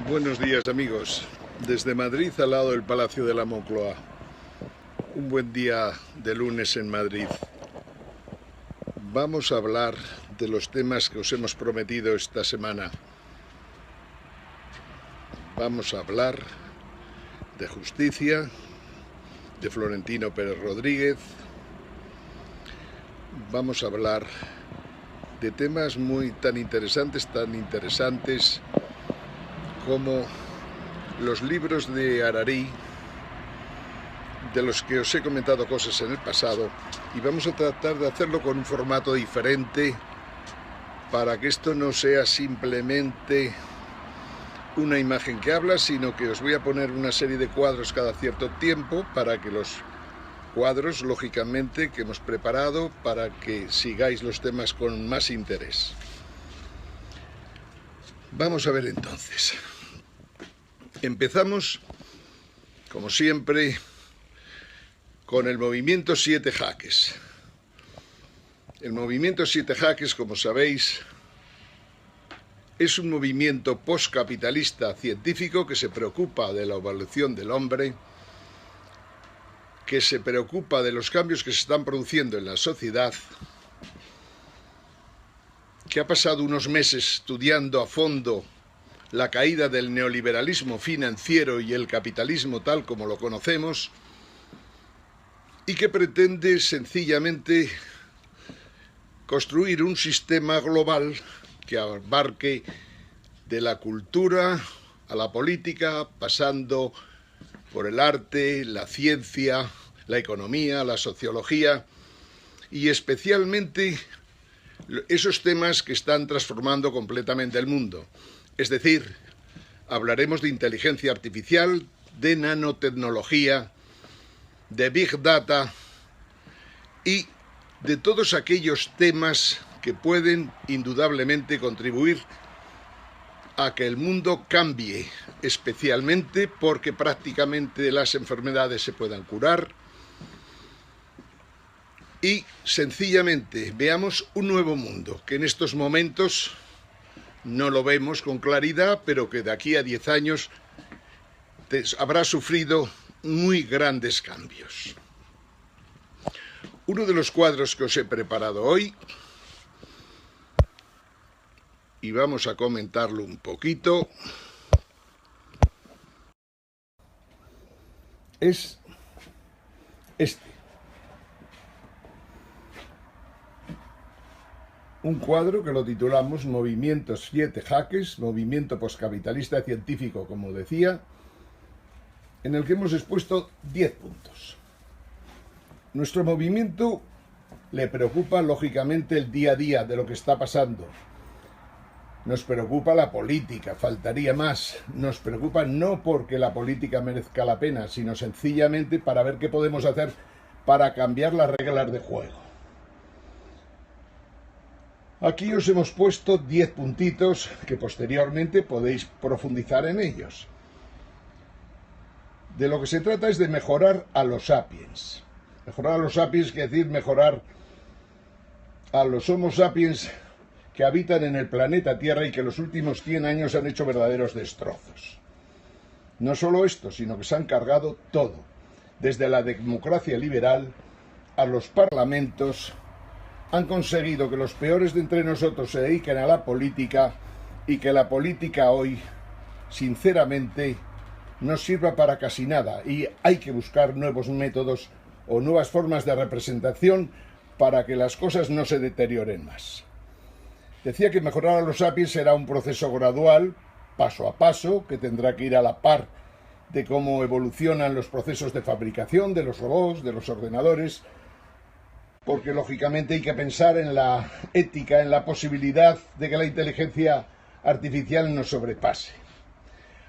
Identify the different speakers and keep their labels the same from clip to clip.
Speaker 1: Buenos días, amigos, desde Madrid al lado del Palacio de la Moncloa. Un buen día de lunes en Madrid. Vamos a hablar de los temas que os hemos prometido esta semana. Vamos a hablar de justicia, de Florentino Pérez Rodríguez. Vamos a hablar de temas tan interesantes como los libros de Harari, de los que os he comentado cosas en el pasado, y vamos a tratar de hacerlo con un formato diferente para que esto no sea simplemente una imagen que habla, sino que os voy a poner una serie de cuadros cada cierto tiempo para que los cuadros, lógicamente, que hemos preparado para que sigáis los temas con más interés. Vamos a ver entonces. Empezamos, como siempre, con el movimiento 7 jaques. El movimiento 7 jaques, como sabéis, es un movimiento postcapitalista científico que se preocupa de la evolución del hombre, que se preocupa de los cambios que se están produciendo en la sociedad, que ha pasado unos meses estudiando a fondo la caída del neoliberalismo financiero y el capitalismo tal como lo conocemos, y que pretende sencillamente construir un sistema global que abarque de la cultura a la política, pasando por el arte, la ciencia, la economía, la sociología, y especialmente esos temas que están transformando completamente el mundo. Es decir, hablaremos de inteligencia artificial, de nanotecnología, de Big Data y de todos aquellos temas que pueden indudablemente contribuir a que el mundo cambie, especialmente porque prácticamente las enfermedades se puedan curar y sencillamente veamos un nuevo mundo que en estos momentos no lo vemos con claridad, pero que de aquí a 10 años habrá sufrido muy grandes cambios. Uno de los cuadros que os he preparado hoy, y vamos a comentarlo un poquito, es este. Un cuadro que lo titulamos Movimiento 7 jaques, movimiento postcapitalista científico, como decía, en el que hemos expuesto 10 puntos. Nuestro movimiento le preocupa, lógicamente, el día a día de lo que está pasando. Nos preocupa la política, faltaría más. Nos preocupa no porque la política merezca la pena, sino sencillamente para ver qué podemos hacer para cambiar las reglas de juego. Aquí os hemos puesto 10 puntitos que posteriormente podéis profundizar en ellos. De lo que se trata es de mejorar a los sapiens. Mejorar a los sapiens quiere decir mejorar a los homo sapiens que habitan en el planeta Tierra y que en los últimos 100 años han hecho verdaderos destrozos. No solo esto, sino que se han cargado todo, desde la democracia liberal a los parlamentos. Han conseguido que los peores de entre nosotros se dediquen a la política y que la política hoy, sinceramente, no sirva para casi nada, y hay que buscar nuevos métodos o nuevas formas de representación para que las cosas no se deterioren más. Decía que mejorar a los sapiens será un proceso gradual, paso a paso, que tendrá que ir a la par de cómo evolucionan los procesos de fabricación de los robots, de los ordenadores, porque lógicamente hay que pensar en la ética, en la posibilidad de que la inteligencia artificial nos sobrepase.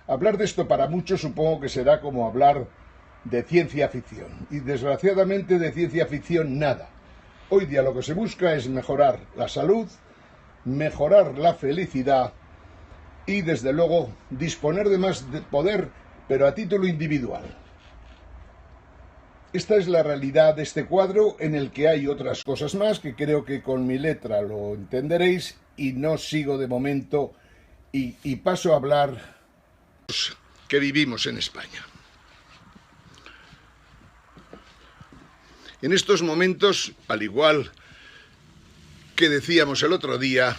Speaker 1: Hablar de esto para muchos supongo que será como hablar de ciencia ficción, y desgraciadamente de ciencia ficción nada. Hoy día lo que se busca es mejorar la salud, mejorar la felicidad y desde luego disponer de más poder, pero a título individual. Esta es la realidad de este cuadro, en el que hay otras cosas más que creo que con mi letra lo entenderéis, y no sigo de momento y paso a hablar que vivimos en España. En estos momentos, al igual que decíamos el otro día,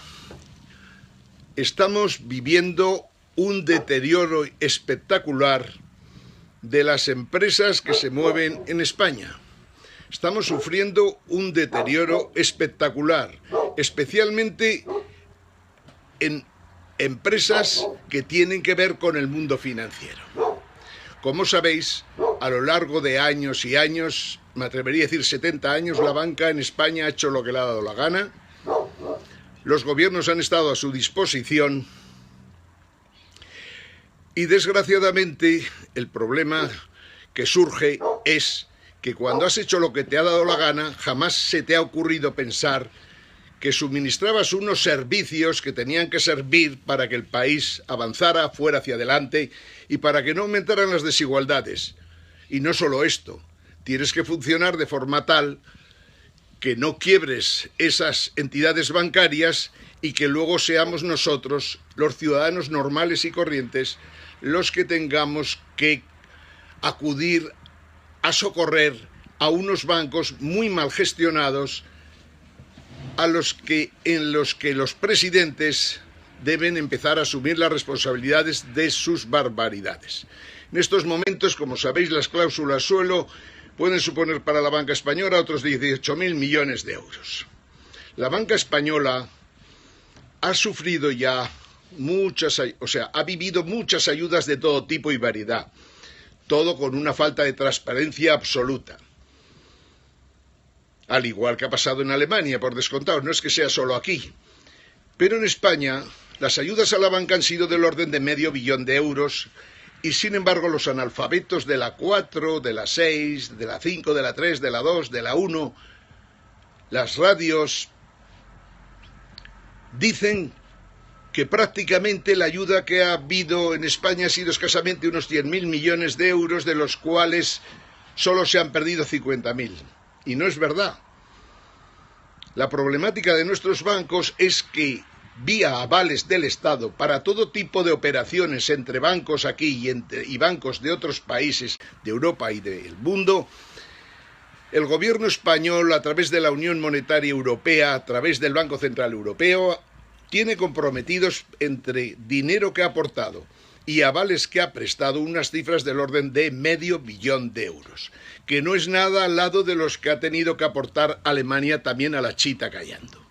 Speaker 1: estamos viviendo un deterioro espectacular de las empresas que se mueven en España. Estamos sufriendo un deterioro espectacular, especialmente en empresas que tienen que ver con el mundo financiero. Como sabéis, a lo largo de años y años, me atrevería a decir 70 años, la banca en España ha hecho lo que le ha dado la gana. Los gobiernos han estado a su disposición y, desgraciadamente, el problema que surge es que cuando has hecho lo que te ha dado la gana, jamás se te ha ocurrido pensar que suministrabas unos servicios que tenían que servir para que el país avanzara, fuera hacia adelante y para que no aumentaran las desigualdades. Y no solo esto, tienes que funcionar de forma tal que no quiebres esas entidades bancarias y que luego seamos nosotros, los ciudadanos normales y corrientes, los que tengamos que acudir a socorrer a unos bancos muy mal gestionados en los que los presidentes deben empezar a asumir las responsabilidades de sus barbaridades. En estos momentos, como sabéis, las cláusulas suelo pueden suponer para la banca española otros 18.000 millones de euros. La banca española ha sufrido ya ha vivido muchas ayudas de todo tipo y variedad, todo con una falta de transparencia absoluta. Al igual que ha pasado en Alemania, por descontado, no es que sea solo aquí. Pero en España, las ayudas a la banca han sido del orden de medio billón de euros y, sin embargo, los analfabetos de la 4, de la 6, de la 5, de la 3, de la 2, de la 1, las radios, dicen que prácticamente la ayuda que ha habido en España ha sido escasamente unos 100.000 millones de euros, de los cuales solo se han perdido 50.000. Y no es verdad. La problemática de nuestros bancos es que, vía avales del Estado para todo tipo de operaciones entre bancos aquí y bancos de otros países de Europa y del mundo, el gobierno español, a través de la Unión Monetaria Europea, a través del Banco Central Europeo, tiene comprometidos, entre dinero que ha aportado y avales que ha prestado, unas cifras del orden de medio billón de euros, que no es nada al lado de los que ha tenido que aportar Alemania también a la chita callando.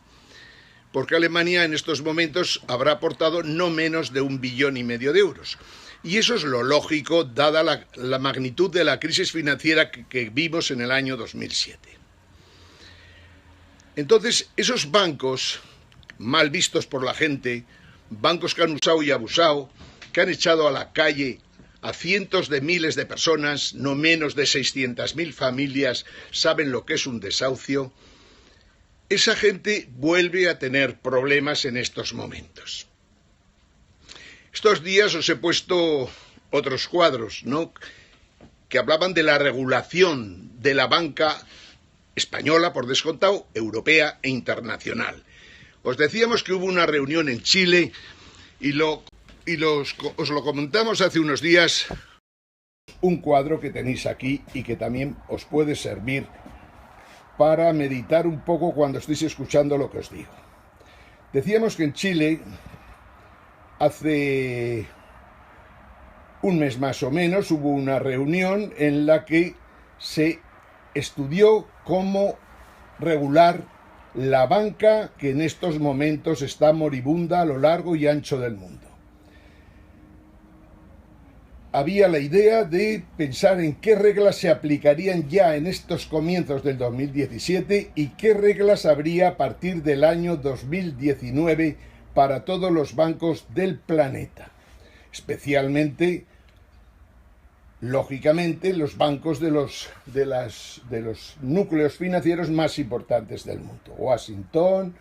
Speaker 1: Porque Alemania en estos momentos habrá aportado no menos de 1,5 billones de euros. Y eso es lo lógico, dada la magnitud de la crisis financiera que vimos en el año 2007. Entonces, esos bancos, mal vistos por la gente, bancos que han usado y abusado, que han echado a la calle a cientos de miles de personas, no menos de 600.000 familias saben lo que es un desahucio, esa gente vuelve a tener problemas en estos momentos. Estos días os he puesto otros cuadros, ¿no?, que hablaban de la regulación de la banca española, por descontado, europea e internacional. Os decíamos que hubo una reunión en Chile os lo comentamos hace unos días. Un cuadro que tenéis aquí y que también os puede servir para meditar un poco cuando estéis escuchando lo que os digo. Decíamos que en Chile, hace un mes más o menos, hubo una reunión en la que se estudió cómo regular la banca que en estos momentos está moribunda a lo largo y ancho del mundo. Había la idea de pensar en qué reglas se aplicarían ya en estos comienzos del 2017 y qué reglas habría a partir del año 2019 para todos los bancos del planeta, especialmente, lógicamente, los bancos de los núcleos financieros más importantes del mundo: Washington,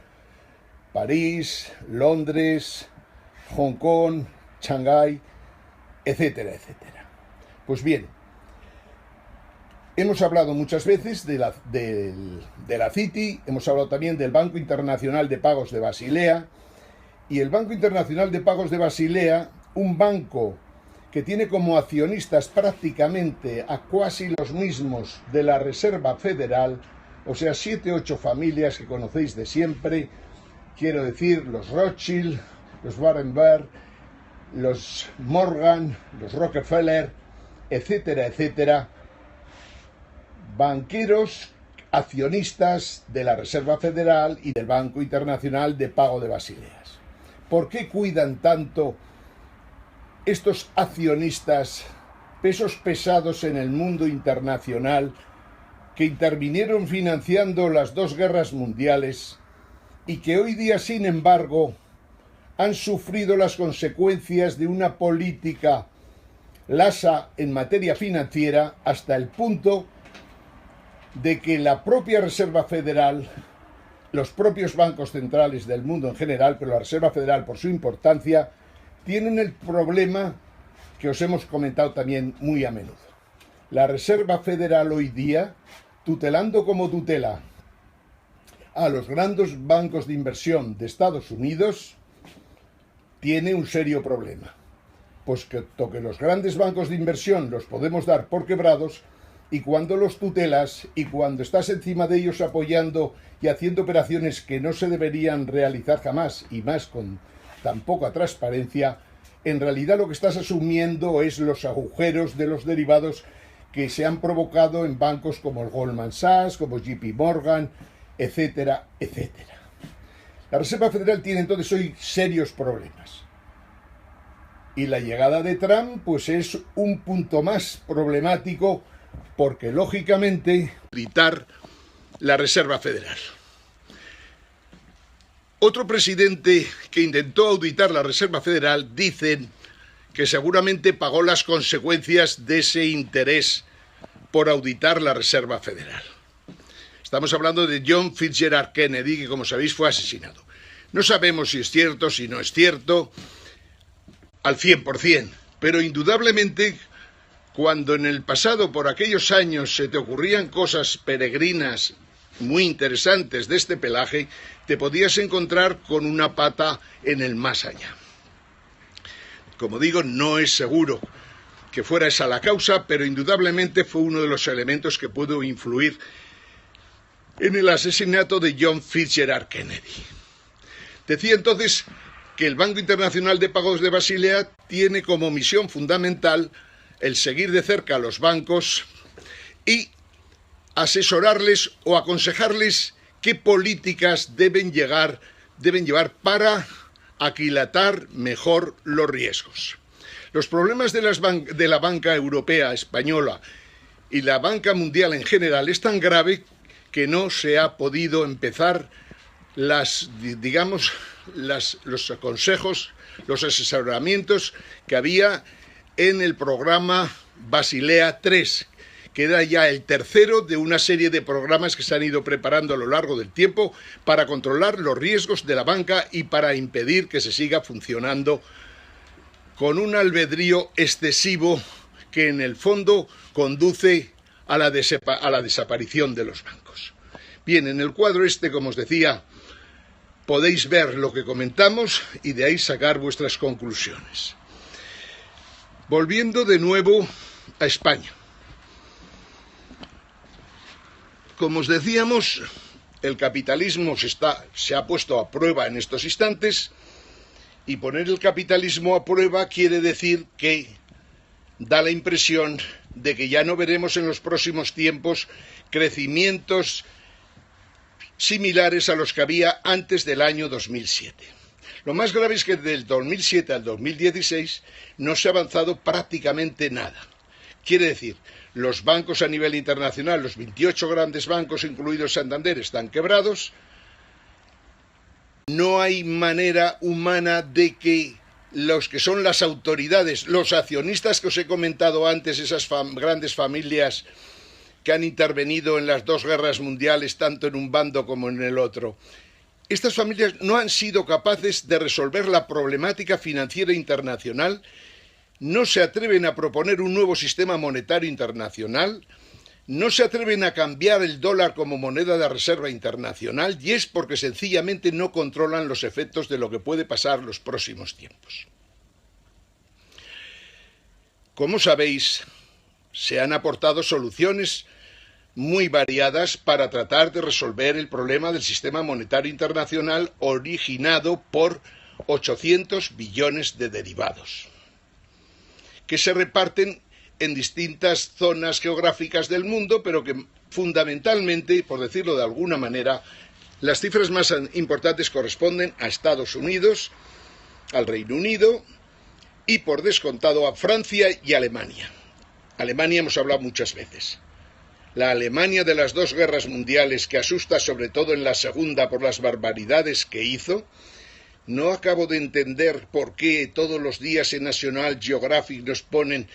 Speaker 1: París, Londres, Hong Kong, Shanghái, etcétera, etcétera. Pues bien, hemos hablado muchas veces de la Citi, hemos hablado también del Banco Internacional de Pagos de Basilea, y el Banco Internacional de Pagos de Basilea, un banco que tiene como accionistas prácticamente a casi los mismos de la Reserva Federal, o sea, 7 u 8 familias que conocéis de siempre, quiero decir, los Rothschild, los Warren Buffett, los Morgan, los Rockefeller, etcétera, etcétera, banqueros, accionistas de la Reserva Federal y del Banco Internacional de Pago de Basileas. ¿Por qué cuidan tanto estos accionistas, pesos pesados en el mundo internacional, que intervinieron financiando las 2 guerras mundiales y que hoy día, sin embargo, han sufrido las consecuencias de una política lasa en materia financiera hasta el punto de que la propia Reserva Federal, los propios bancos centrales del mundo en general, pero la Reserva Federal por su importancia, tienen el problema que os hemos comentado también muy a menudo? La Reserva Federal hoy día, tutelando como tutela a los grandes bancos de inversión de Estados Unidos, tiene un serio problema. Pues que los grandes bancos de inversión los podemos dar por quebrados, y cuando los tutelas y cuando estás encima de ellos apoyando y haciendo operaciones que no se deberían realizar jamás, y más con tan poca transparencia, en realidad lo que estás asumiendo es los agujeros de los derivados que se han provocado en bancos como el Goldman Sachs, como JP Morgan, etcétera, etcétera. La Reserva Federal tiene entonces hoy serios problemas. Y la llegada de Trump pues es un punto más problemático, porque lógicamente auditar la Reserva Federal. Otro presidente que intentó auditar la Reserva Federal dicen que seguramente pagó las consecuencias de ese interés por auditar la Reserva Federal. Estamos hablando de John Fitzgerald Kennedy, que como sabéis fue asesinado. No sabemos si es cierto, si no es cierto, al 100%, pero indudablemente cuando en el pasado, por aquellos años, se te ocurrían cosas peregrinas muy interesantes de este pelaje, te podías encontrar con una pata en el más allá. Como digo, no es seguro que fuera esa la causa, pero indudablemente fue uno de los elementos que pudo influir en el asesinato de John Fitzgerald Kennedy. Decía entonces que el Banco Internacional de Pagos de Basilea tiene como misión fundamental el seguir de cerca a los bancos y asesorarles o aconsejarles qué políticas deben llevar para aquilatar mejor los riesgos. Los problemas de la banca europea, española y la banca mundial en general es tan grave que no se ha podido empezar los consejos, los asesoramientos que había en el programa Basilea III, que era ya el tercero de una serie de programas que se han ido preparando a lo largo del tiempo para controlar los riesgos de la banca y para impedir que se siga funcionando con un albedrío excesivo que en el fondo conduce a la desaparición de los bancos. Bien, en el cuadro este, como os decía, podéis ver lo que comentamos y de ahí sacar vuestras conclusiones. Volviendo de nuevo a España. Como os decíamos, el capitalismo se ha puesto a prueba en estos instantes, y poner el capitalismo a prueba quiere decir que da la impresión de que ya no veremos en los próximos tiempos crecimientos similares a los que había antes del año 2007. Lo más grave es que del 2007 al 2016 no se ha avanzado prácticamente nada. Quiere decir, los bancos a nivel internacional, los 28 grandes bancos, incluidos Santander, están quebrados. No hay manera humana de que los que son las autoridades, los accionistas que os he comentado antes, esas grandes familias que han intervenido en las 2 guerras mundiales, tanto en un bando como en el otro, estas familias no han sido capaces de resolver la problemática financiera internacional, no se atreven a proponer un nuevo sistema monetario internacional, no se atreven a cambiar el dólar como moneda de reserva internacional, y es porque sencillamente no controlan los efectos de lo que puede pasar los próximos tiempos. Como sabéis, se han aportado soluciones muy variadas para tratar de resolver el problema del sistema monetario internacional originado por 800 billones de derivados, que se reparten en distintas zonas geográficas del mundo, pero que fundamentalmente, por decirlo de alguna manera, las cifras más importantes corresponden a Estados Unidos, al Reino Unido y, por descontado, a Francia y Alemania. Alemania hemos hablado muchas veces. La Alemania de las dos guerras mundiales, que asusta sobre todo en la segunda por las barbaridades que hizo. No acabo de entender por qué todos los días en National Geographic nos ponen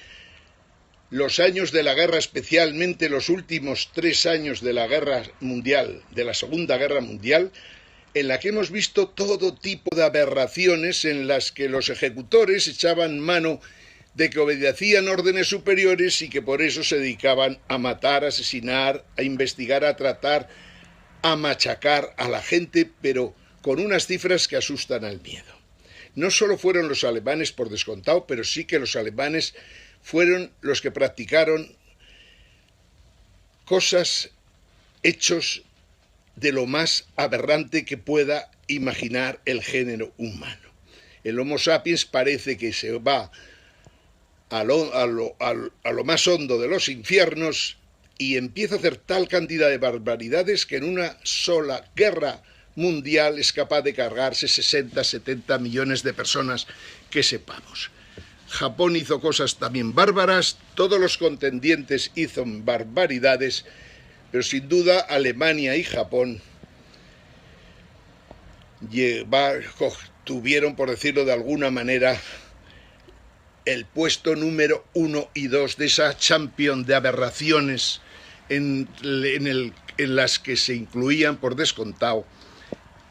Speaker 1: los años de la guerra, especialmente los últimos 3 años de la guerra mundial, de la Segunda Guerra Mundial, en la que hemos visto todo tipo de aberraciones en las que los ejecutores echaban mano de que obedecían órdenes superiores y que por eso se dedicaban a matar, a asesinar, a investigar, a tratar, a machacar a la gente, pero con unas cifras que asustan al miedo. No solo fueron los alemanes por descontado, pero sí que los alemanes fueron los que practicaron cosas, hechos de lo más aberrante que pueda imaginar el género humano. El Homo sapiens parece que se va a lo más hondo de los infiernos y empieza a hacer tal cantidad de barbaridades que en una sola guerra mundial es capaz de cargarse 60, 70 millones de personas que sepamos. Japón hizo cosas también bárbaras, todos los contendientes hizo barbaridades, pero sin duda Alemania y Japón tuvieron, por decirlo de alguna manera, el puesto número 1 y 2 de esa champion de aberraciones en las que se incluían, por descontado,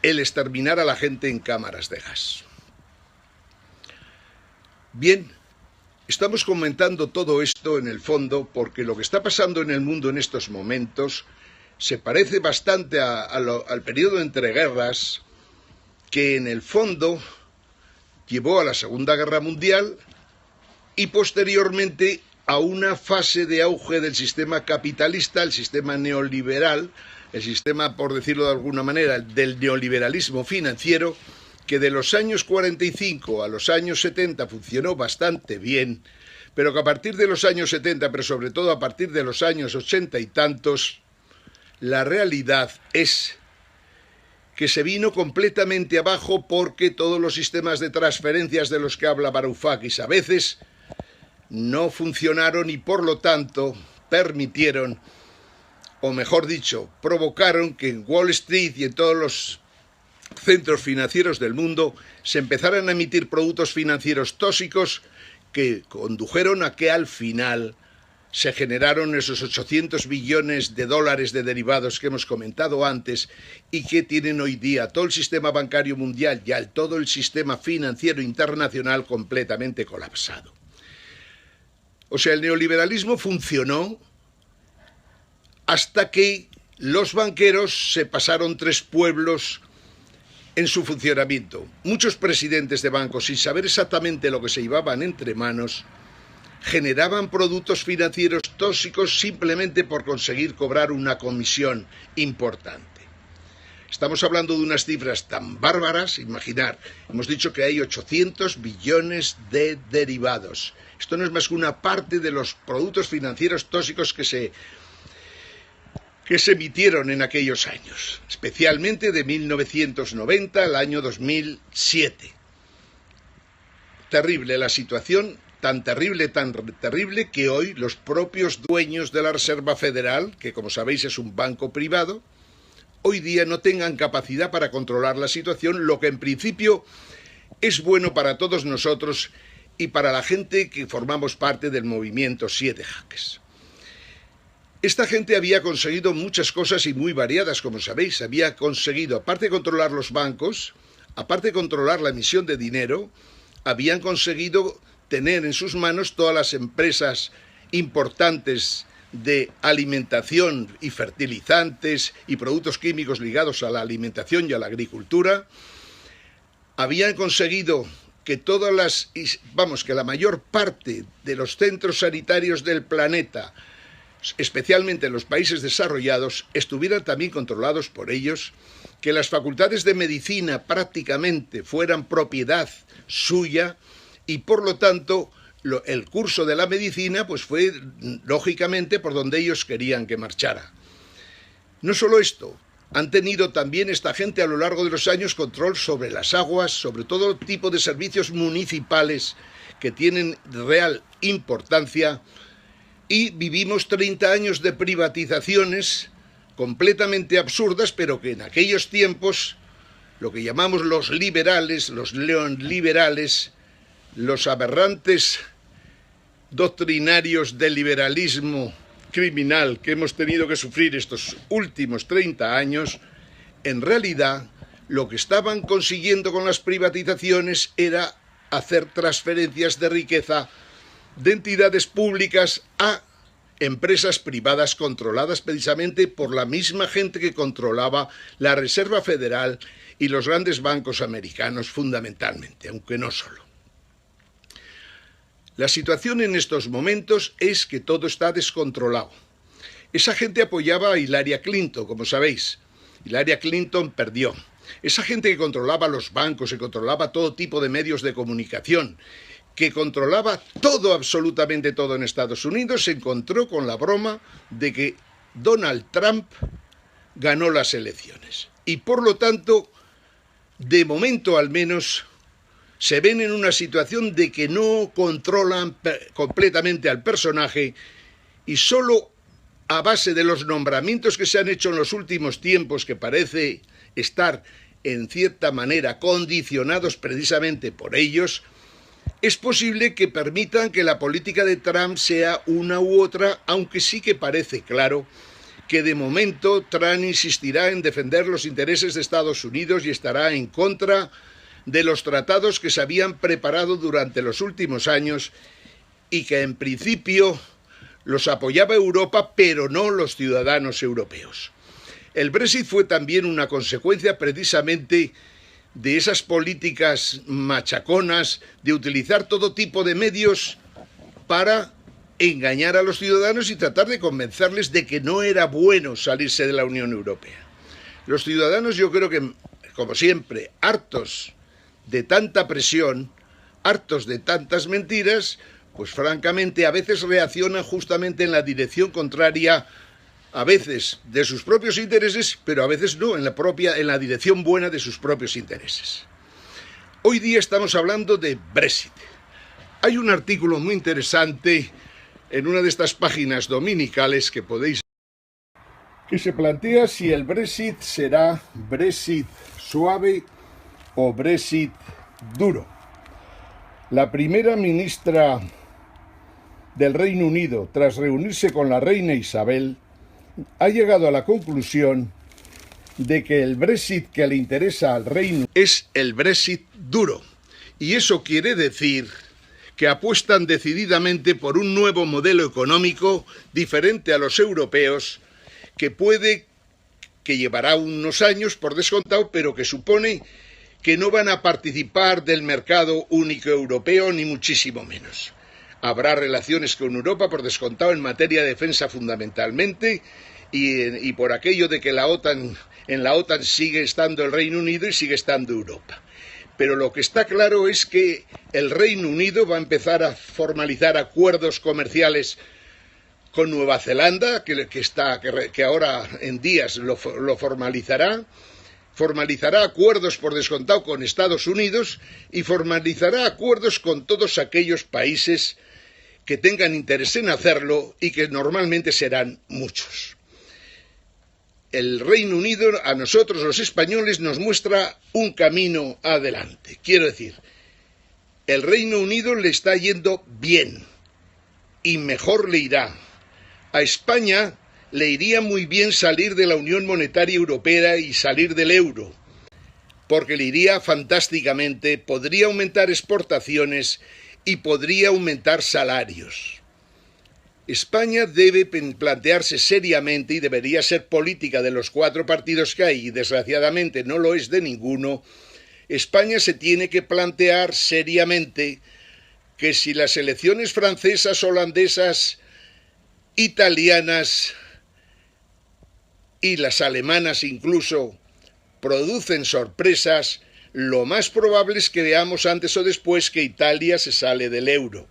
Speaker 1: el exterminar a la gente en cámaras de gas. Bien, estamos comentando todo esto en el fondo porque lo que está pasando en el mundo en estos momentos se parece bastante al periodo entre guerras, que en el fondo llevó a la Segunda Guerra Mundial y posteriormente a una fase de auge del sistema capitalista, el sistema neoliberal, el sistema, por decirlo de alguna manera, del neoliberalismo financiero, que de los años 45 a los años 70 funcionó bastante bien, pero que a partir de los años 70, pero sobre todo a partir de los años 80 y tantos, la realidad es que se vino completamente abajo porque todos los sistemas de transferencias de los que habla Varoufakis a veces no funcionaron y por lo tanto permitieron, o mejor dicho, provocaron que en Wall Street y en todos los centros financieros del mundo se empezaran a emitir productos financieros tóxicos que condujeron a que al final se generaron esos 800 billones de dólares de derivados que hemos comentado antes y que tienen hoy día todo el sistema bancario mundial y todo el sistema financiero internacional completamente colapsado. O sea, el neoliberalismo funcionó hasta que los banqueros se pasaron 3 pueblos en su funcionamiento. Muchos presidentes de bancos, sin saber exactamente lo que se llevaban entre manos, generaban productos financieros tóxicos simplemente por conseguir cobrar una comisión importante. Estamos hablando de unas cifras tan bárbaras, imaginar, hemos dicho que hay 800 billones de derivados. Esto no es más que una parte de los productos financieros tóxicos que se emitieron en aquellos años, especialmente de 1990 al año 2007. Terrible la situación, tan terrible que hoy los propios dueños de la Reserva Federal, que como sabéis es un banco privado, hoy día no tengan capacidad para controlar la situación, lo que en principio es bueno para todos nosotros y para la gente que formamos parte del movimiento 7 Jaques. Esta gente había conseguido muchas cosas y muy variadas, como sabéis. Había conseguido, aparte de controlar los bancos, aparte de controlar la emisión de dinero, habían conseguido tener en sus manos todas las empresas importantes de alimentación y fertilizantes y productos químicos ligados a la alimentación y a la agricultura. Habían conseguido que que la mayor parte de los centros sanitarios del planeta, especialmente en los países desarrollados, estuvieran también controlados por ellos, que las facultades de medicina prácticamente fueran propiedad suya y por lo tanto el curso de la medicina pues fue lógicamente por donde ellos querían que marchara. No solo esto, han tenido también esta gente a lo largo de los años control sobre las aguas, sobre todo tipo de servicios municipales que tienen real importancia, y vivimos 30 años de privatizaciones completamente absurdas, pero que en aquellos tiempos, lo que llamamos los liberales, los neoliberales, los aberrantes doctrinarios del liberalismo criminal que hemos tenido que sufrir estos últimos 30 años, en realidad lo que estaban consiguiendo con las privatizaciones era hacer transferencias de riqueza de entidades públicas a empresas privadas controladas precisamente por la misma gente que controlaba la Reserva Federal y los grandes bancos americanos fundamentalmente, aunque no solo. La situación en estos momentos es que todo está descontrolado. Esa gente apoyaba a Hillary Clinton, como sabéis. Hillary Clinton perdió. Esa gente que controlaba los bancos, que controlaba todo tipo de medios de comunicación, que controlaba todo, absolutamente todo en Estados Unidos, se encontró con la broma de que Donald Trump ganó las elecciones. Y por lo tanto, de momento al menos, se ven en una situación de que no controlan completamente al personaje y solo a base de los nombramientos que se han hecho en los últimos tiempos, que parece estar en cierta manera condicionados precisamente por ellos, es posible que permitan que la política de Trump sea una u otra, aunque sí que parece claro que de momento Trump insistirá en defender los intereses de Estados Unidos y estará en contra de los tratados que se habían preparado durante los últimos años y que en principio los apoyaba Europa, pero no los ciudadanos europeos. El Brexit fue también una consecuencia precisamente de esas políticas machaconas de utilizar todo tipo de medios para engañar a los ciudadanos y tratar de convencerles de que no era bueno salirse de la Unión Europea. Los ciudadanos, yo creo que, como siempre, hartos de tanta presión, hartos de tantas mentiras, pues francamente a veces reaccionan justamente en la dirección contraria, a veces de sus propios intereses, pero a veces no, en la dirección buena de sus propios intereses. Hoy día estamos hablando de Brexit. Hay un artículo muy interesante en una de estas páginas dominicales que podéis, que se plantea si el Brexit será Brexit suave o Brexit duro. La primera ministra del Reino Unido, tras reunirse con la reina Isabel, ha llegado a la conclusión de que el Brexit que le interesa al Reino es el Brexit duro. Y eso quiere decir que apuestan decididamente por un nuevo modelo económico diferente a los europeos, que llevará unos años por descontado, pero que supone que no van a participar del mercado único europeo, ni muchísimo menos. Habrá relaciones con Europa por descontado en materia de defensa fundamentalmente y por aquello de que en la OTAN sigue estando el Reino Unido y sigue estando Europa. Pero lo que está claro es que el Reino Unido va a empezar a formalizar acuerdos comerciales con Nueva Zelanda, que ahora en días lo formalizará acuerdos por descontado con Estados Unidos y formalizará acuerdos con todos aquellos países que tengan interés en hacerlo y que normalmente serán muchos. El Reino Unido a nosotros los españoles nos muestra un camino adelante. Quiero decir, el Reino Unido le está yendo bien y mejor le irá. A España le iría muy bien salir de la Unión Monetaria Europea y salir del euro, porque le iría fantásticamente, podría aumentar exportaciones y podría aumentar salarios. España debe plantearse seriamente, y debería ser política de los 4 partidos que hay, y desgraciadamente no lo es de ninguno, España se tiene que plantear seriamente que si las elecciones francesas, holandesas, italianas y las alemanas incluso producen sorpresas, lo más probable es que veamos antes o después que Italia se sale del euro.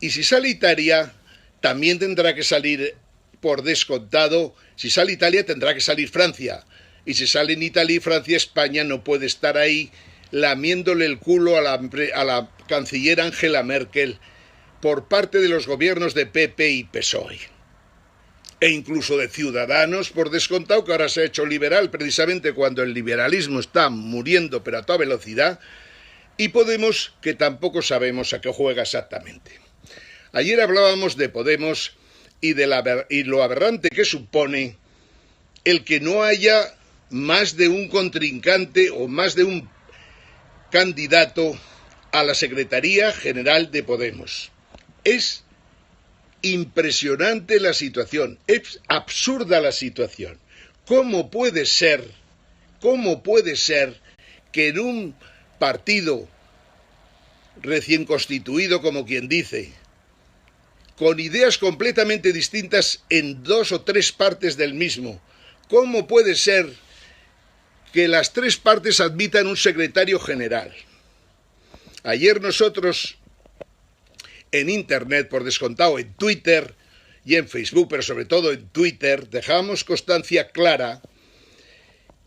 Speaker 1: Y si sale Italia, también tendrá que salir, por descontado, si sale Italia tendrá que salir Francia. Y si salen Italia y Francia, España no puede estar ahí lamiéndole el culo a la canciller Angela Merkel por parte de los gobiernos de PP y PSOE. E incluso de Ciudadanos, por descontado, que ahora se ha hecho liberal precisamente cuando el liberalismo está muriendo pero a toda velocidad, y Podemos, que tampoco sabemos a qué juega exactamente. Ayer hablábamos de Podemos y lo aberrante que supone el que no haya más de un contrincante o más de un candidato a la Secretaría General de Podemos. Es impresionante la situación, es absurda la situación. ¿Cómo puede ser que en un partido recién constituido, como quien dice, con ideas completamente distintas en 2 o 3 partes del mismo, cómo puede ser que las 3 partes admitan un secretario general? Ayer nosotros en Internet, por descontado, en Twitter y en Facebook, pero sobre todo en Twitter, dejábamos constancia clara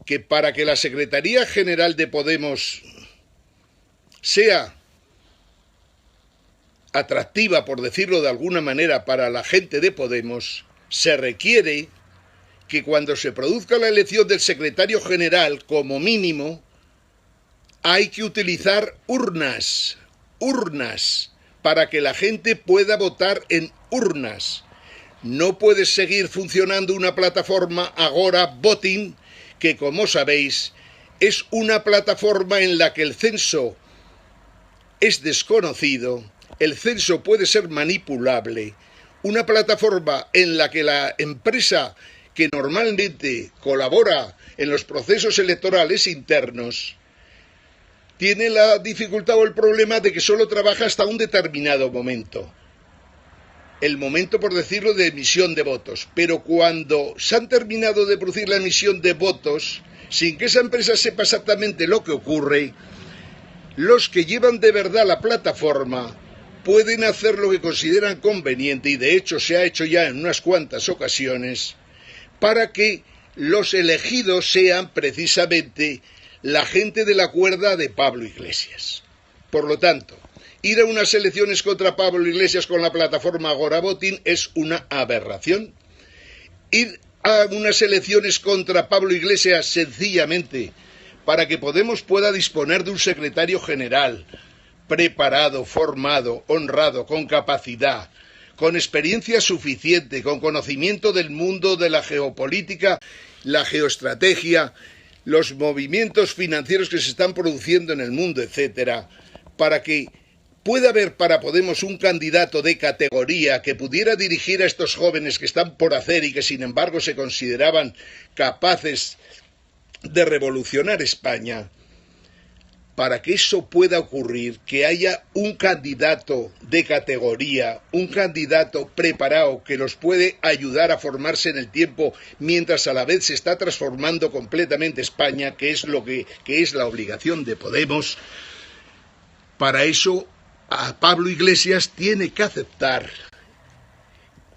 Speaker 1: que para que la Secretaría General de Podemos sea atractiva, por decirlo de alguna manera, para la gente de Podemos, se requiere que cuando se produzca la elección del secretario general, como mínimo, hay que utilizar urnas, para que la gente pueda votar en urnas. No puede seguir funcionando una plataforma Agora Voting, que como sabéis, es una plataforma en la que el censo es desconocido, el censo puede ser manipulable, una plataforma en la que la empresa que normalmente colabora en los procesos electorales internos tiene la dificultad o el problema de que solo trabaja hasta un determinado momento. El momento, por decirlo, de emisión de votos. Pero cuando se han terminado de producir la emisión de votos, sin que esa empresa sepa exactamente lo que ocurre, los que llevan de verdad la plataforma pueden hacer lo que consideran conveniente, y de hecho se ha hecho ya en unas cuantas ocasiones, para que los elegidos sean precisamente la gente de la cuerda de Pablo Iglesias. Por lo tanto, ir a unas elecciones contra Pablo Iglesias con la plataforma Agora Voting es una aberración. Ir a unas elecciones contra Pablo Iglesias sencillamente para que Podemos pueda disponer de un secretario general preparado, formado, honrado, con capacidad, con experiencia suficiente, con conocimiento del mundo de la geopolítica, la geoestrategia, los movimientos financieros que se están produciendo en el mundo, etcétera, para que pueda haber para Podemos un candidato de categoría que pudiera dirigir a estos jóvenes que están por hacer y que sin embargo se consideraban capaces de revolucionar España. Para que eso pueda ocurrir, que haya un candidato de categoría, un candidato preparado que los puede ayudar a formarse en el tiempo, mientras a la vez se está transformando completamente España, que es la obligación de Podemos. Para eso, a Pablo Iglesias tiene que aceptar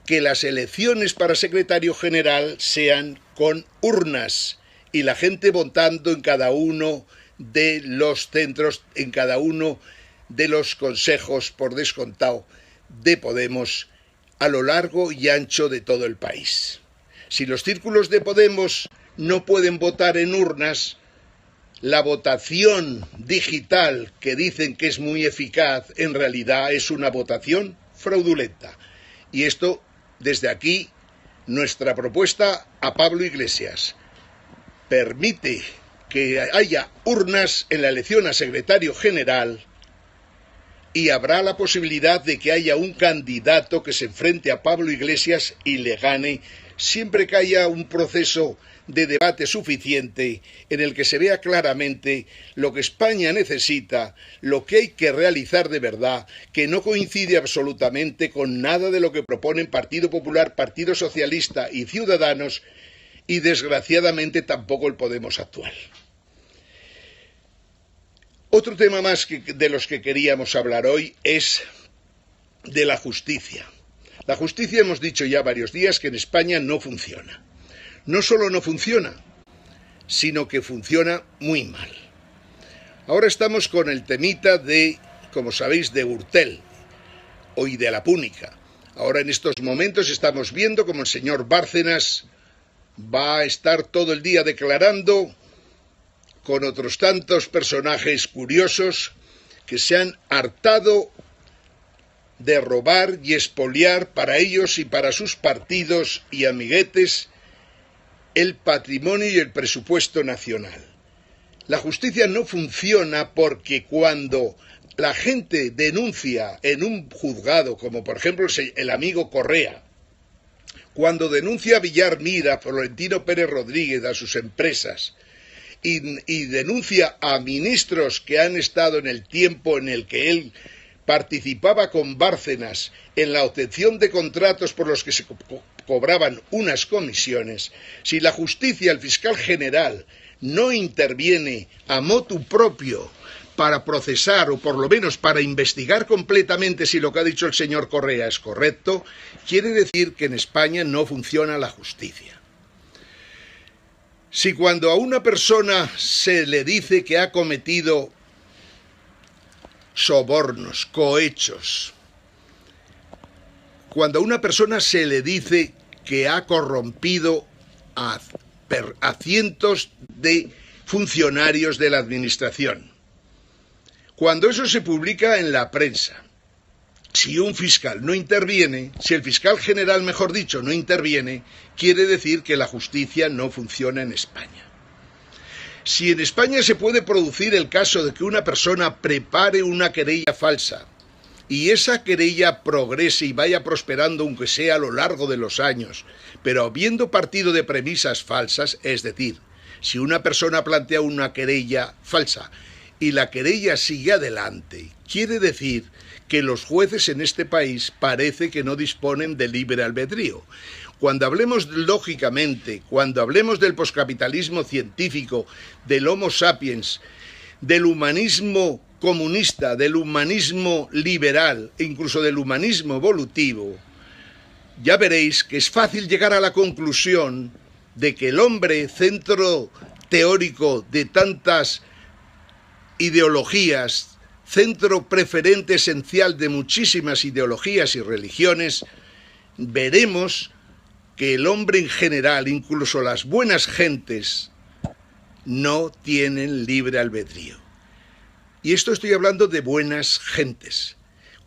Speaker 1: que las elecciones para secretario general sean con urnas y la gente votando en cada uno de los centros, en cada uno de los consejos, por descontado, de Podemos a lo largo y ancho de todo el país. Si los círculos de Podemos no pueden votar en urnas, la votación digital, que dicen que es muy eficaz, en realidad es una votación fraudulenta. Y esto, desde aquí, nuestra propuesta a Pablo Iglesias. Permite que haya urnas en la elección a secretario general y habrá la posibilidad de que haya un candidato que se enfrente a Pablo Iglesias y le gane, siempre que haya un proceso de debate suficiente en el que se vea claramente lo que España necesita, lo que hay que realizar de verdad, que no coincide absolutamente con nada de lo que proponen Partido Popular, Partido Socialista y Ciudadanos, y desgraciadamente tampoco el Podemos actual. Otro tema más de los que queríamos hablar hoy es de la justicia. La justicia, hemos dicho ya varios días que en España no funciona. No solo no funciona, sino que funciona muy mal. Ahora estamos con el temita de, como sabéis, de Gürtel y de la Púnica. Ahora en estos momentos estamos viendo como el señor Bárcenas va a estar todo el día declarando con otros tantos personajes curiosos que se han hartado de robar y expoliar para ellos y para sus partidos y amiguetes el patrimonio y el presupuesto nacional. La justicia no funciona porque cuando la gente denuncia en un juzgado, como por ejemplo el amigo Correa, cuando denuncia a Villar Mir, a Florentino Pérez Rodríguez, a sus empresas, y denuncia a ministros que han estado en el tiempo en el que él participaba con Bárcenas en la obtención de contratos por los que se cobraban unas comisiones, si la justicia, el fiscal general, no interviene a motu propio para procesar o por lo menos para investigar completamente si lo que ha dicho el señor Correa es correcto, quiere decir que en España no funciona la justicia. Si cuando a una persona se le dice que ha cometido sobornos, cohechos, cuando a una persona se le dice que ha corrompido a cientos de funcionarios de la administración, cuando eso se publica en la prensa, si un fiscal no interviene, si el fiscal general, mejor dicho, no interviene, quiere decir que la justicia no funciona en España. Si en España se puede producir el caso de que una persona prepare una querella falsa y esa querella progrese y vaya prosperando aunque sea a lo largo de los años, pero habiendo partido de premisas falsas, es decir, si una persona plantea una querella falsa y la querella sigue adelante, quiere decir que los jueces en este país parece que no disponen de libre albedrío. Cuando hablemos lógicamente, cuando hablemos del poscapitalismo científico, del Homo sapiens, del humanismo comunista, del humanismo liberal e incluso del humanismo evolutivo, ya veréis que es fácil llegar a la conclusión de que el hombre, centro teórico de tantas ideologías, centro preferente esencial de muchísimas ideologías y religiones, veremos que el hombre en general, incluso las buenas gentes, no tienen libre albedrío. Y esto estoy hablando de buenas gentes.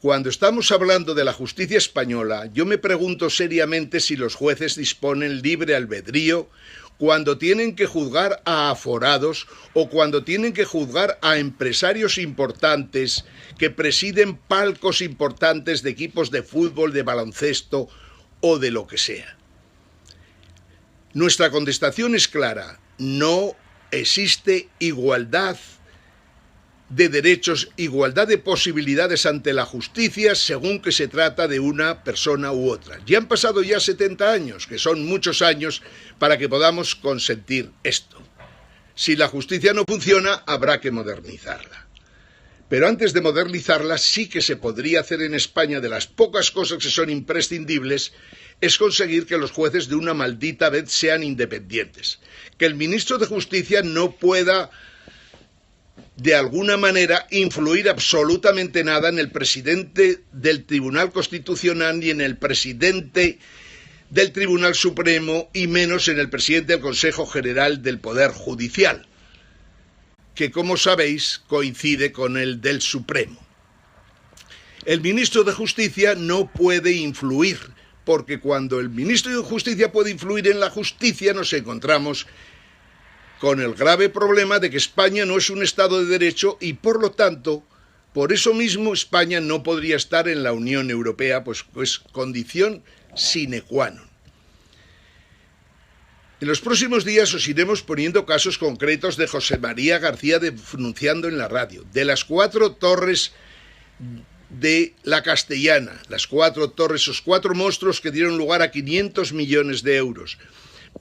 Speaker 1: Cuando estamos hablando de la justicia española, yo me pregunto seriamente si los jueces disponen libre albedrío cuando tienen que juzgar a aforados o cuando tienen que juzgar a empresarios importantes que presiden palcos importantes de equipos de fútbol, de baloncesto o de lo que sea. Nuestra contestación es clara: no existe igualdad de derechos, igualdad de posibilidades ante la justicia según que se trata de una persona u otra. Ya han pasado ya 70 años, que son muchos años para que podamos consentir esto. Si la justicia no funciona, habrá que modernizarla. Pero antes de modernizarla, sí que se podría hacer en España, de las pocas cosas que son imprescindibles, es conseguir que los jueces de una maldita vez sean independientes. Que el ministro de Justicia no pueda de alguna manera influir absolutamente nada en el presidente del Tribunal Constitucional ni en el presidente del Tribunal Supremo y menos en el presidente del Consejo General del Poder Judicial, que como sabéis coincide con el del Supremo. El ministro de Justicia no puede influir, porque cuando el ministro de Justicia puede influir en la justicia nos encontramos con el grave problema de que España no es un Estado de Derecho y, por lo tanto, por eso mismo España no podría estar en la Unión Europea, pues es condición sine qua non. En los próximos días os iremos poniendo casos concretos de José María García denunciando en la radio, de las 4 torres de la Castellana, las 4 torres, esos 4 monstruos que dieron lugar a 500 millones de euros.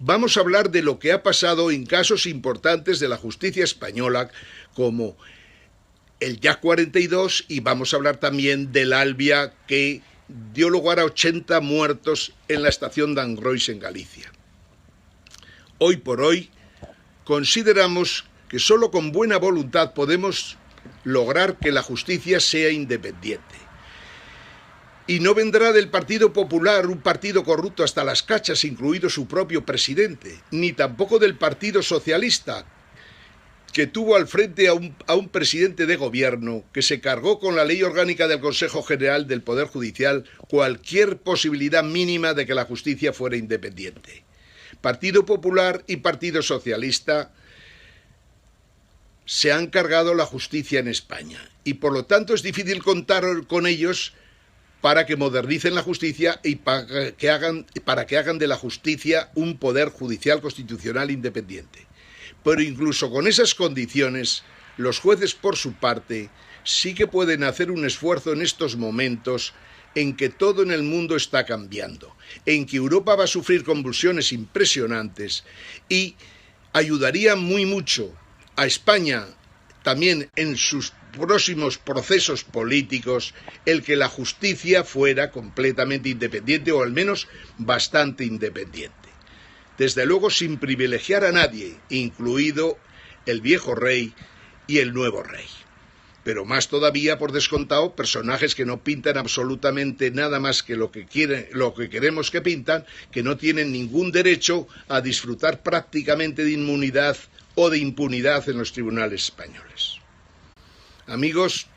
Speaker 1: Vamos a hablar de lo que ha pasado en casos importantes de la justicia española, como el Jack 42, y vamos a hablar también del Albia, que dio lugar a 80 muertos en la estación de Angrois en Galicia. Hoy por hoy consideramos que solo con buena voluntad podemos lograr que la justicia sea independiente. Y no vendrá del Partido Popular, un partido corrupto hasta las cachas, incluido su propio presidente, ni tampoco del Partido Socialista, que tuvo al frente a un presidente de gobierno que se cargó con la ley orgánica del Consejo General del Poder Judicial cualquier posibilidad mínima de que la justicia fuera independiente. Partido Popular y Partido Socialista se han cargado la justicia en España y por lo tanto es difícil contar con ellos para que modernicen la justicia y para que hagan de la justicia un poder judicial constitucional independiente. Pero incluso con esas condiciones, los jueces por su parte sí que pueden hacer un esfuerzo en estos momentos en que todo en el mundo está cambiando, en que Europa va a sufrir convulsiones impresionantes y ayudaría muy mucho a España también en sus próximos procesos políticos el que la justicia fuera completamente independiente o al menos bastante independiente. Desde luego sin privilegiar a nadie, incluido el viejo rey y el nuevo rey. Pero más todavía, por descontado, personajes que no pintan absolutamente nada más que lo que queremos que pintan, que no tienen ningún derecho a disfrutar prácticamente de inmunidad o de impunidad en los tribunales españoles. Amigos,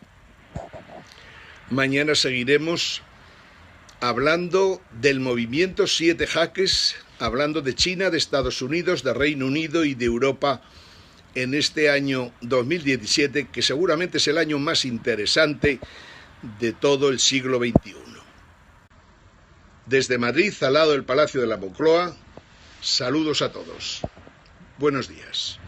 Speaker 1: mañana seguiremos hablando del movimiento 7 jaques, hablando de China, de Estados Unidos, de Reino Unido y de Europa en este año 2017, que seguramente es el año más interesante de todo el siglo XXI. Desde Madrid, al lado del Palacio de la Moncloa, saludos a todos. Buenos días.